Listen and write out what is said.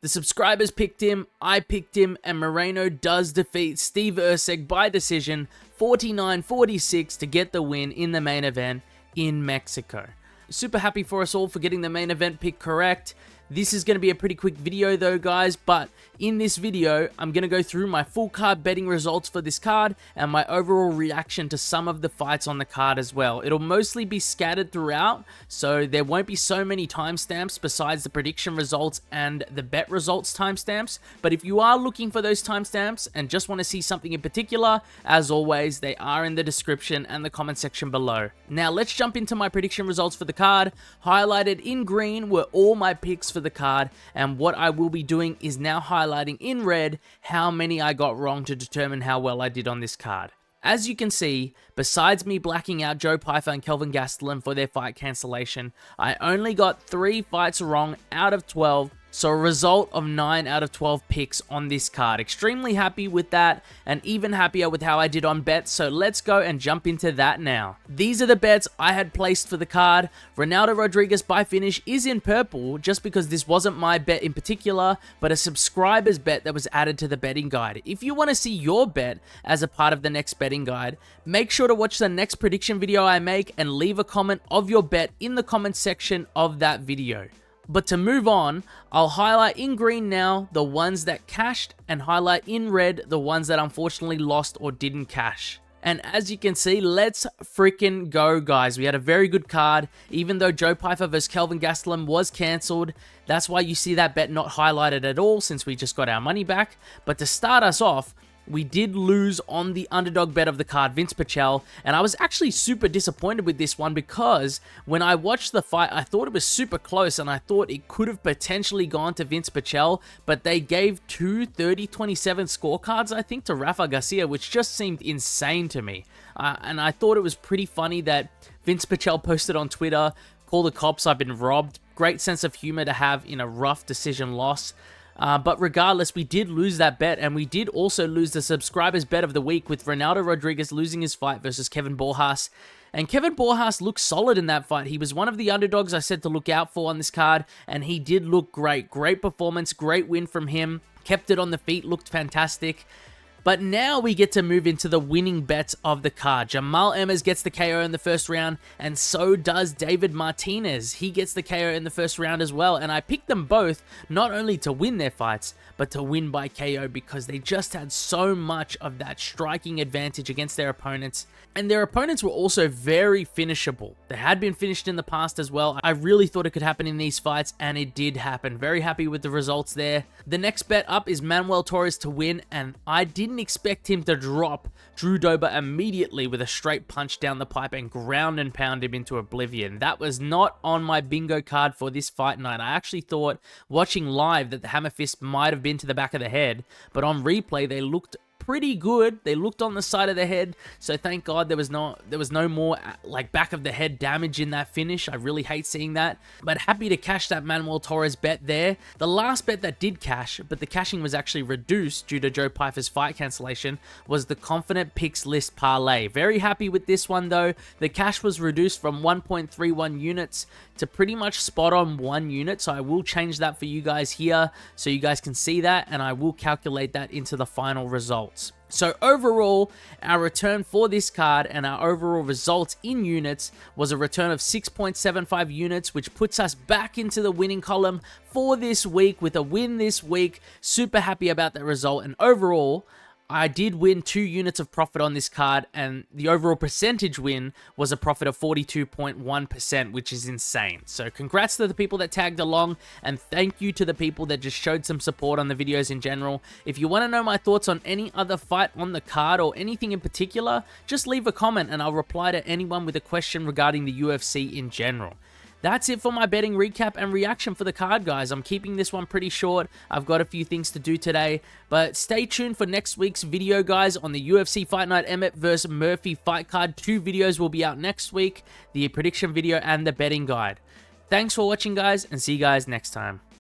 The subscribers picked him, I picked him, and Moreno does defeat Steve Erceg by decision 49-46 to get the win in the main event in Mexico. Super happy for us all for getting the main event pick correct. This is going to be a pretty quick video though, guys, but in this video, I'm going to go through my full card betting results for this card and my overall reaction to some of the fights on the card as well. It'll mostly be scattered throughout, so there won't be so many timestamps besides the prediction results and the bet results timestamps, but if you are looking for those timestamps and just want to see something in particular, as always, they are in the description and the comment section below. Now, let's jump into my prediction results for the card. Highlighted in green were all my picks for the card, and what I will be doing is now highlighting in red how many I got wrong to determine how well I did on this card. As you can see, besides me blacking out Joe Pyfer and Kelvin Gastelum for their fight cancellation, I only got 3 fights wrong out of 12, so a result of 9 out of 12 picks on this card. Extremely happy with that, and even happier with how I did on bets, so let's go and jump into that now. These are the bets I had placed for the card. Ronaldo Rodriguez by finish is in purple, just because this wasn't my bet in particular, but a subscriber's bet that was added to the betting guide. If you want to see your bet as a part of the next betting guide, make sure to watch the next prediction video I make and leave a comment of your bet in the comment section of that video. But to move on, I'll highlight in green now the ones that cashed and highlight in red the ones that unfortunately lost or didn't cash. And as you can see, let's freaking go, guys. We had a very good card, even though Joe Pyfer vs. Kelvin Gastelum was cancelled. That's why you see that bet not highlighted at all, since we just got our money back. But to start us off, we did lose on the underdog bet of the card, Vinc Pichel, and I was actually super disappointed with this one because when I watched the fight, I thought it was super close and I thought it could have potentially gone to Vinc Pichel, but they gave 2 30-27 scorecards, I think, to Rafa Garcia, which just seemed insane to me. And I thought it was pretty funny that Vinc Pichel posted on Twitter, "Call the cops, I've been robbed." Great sense of humor to have in a rough decision loss. But regardless, we did lose that bet, and we did also lose the subscribers bet of the week with Ronaldo Rodriguez losing his fight versus Kevin Borjas. And Kevin Borjas looked solid in that fight. He was one of the underdogs I said to look out for on this card, and he did look great. Great performance, great win from him. Kept it on the feet, looked fantastic. But now we get to move into the winning bets of the card. Jamall Emmers gets the KO in the first round, and so does David Martinez. He gets the KO in the first round as well, and I picked them both not only to win their fights, but to win by KO because they just had so much of that striking advantage against their opponents. And their opponents were also very finishable. They had been finished in the past as well. I really thought it could happen in these fights, and it did happen. Very happy with the results there. The next bet up is Manuel Torres to win, and I didn't expect him to drop Drew Dober immediately with a straight punch down the pipe and ground and pound him into oblivion. That was not on my bingo card for this fight night. I actually thought, watching live, that the hammer fist might have been to the back of the head, but on replay they looked pretty good. They looked on the side of the head, so thank God there was no more like back of the head damage in that finish. I really hate seeing that, but happy to cash that Manuel Torres bet there. The last bet that did cash, but the cashing was actually reduced due to Joe Pyfer's fight cancellation, was the Confident Picks List Parlay. Very happy with this one though. The cash was reduced from 1.31 units to pretty much spot on 1 unit, so I will change that for you guys here so you guys can see that, and I will calculate that into the final results. So overall, our return for this card and our overall results in units was a return of 6.75 units, which puts us back into the winning column for this week with a win this week. Super happy about that result, and overall, I did win 2 units of profit on this card, and the overall percentage win was a profit of 42.1%, which is insane. So congrats to the people that tagged along, and thank you to the people that just showed some support on the videos in general. If you want to know my thoughts on any other fight on the card or anything in particular, just leave a comment and I'll reply to anyone with a question regarding the UFC in general. That's it for my betting recap and reaction for the card, guys. I'm keeping this one pretty short. I've got a few things to do today, but stay tuned for next week's video, guys, on the UFC Fight Night Emmett vs. Murphy fight card. 2 videos will be out next week, the prediction video and the betting guide. Thanks for watching, guys, and see you guys next time.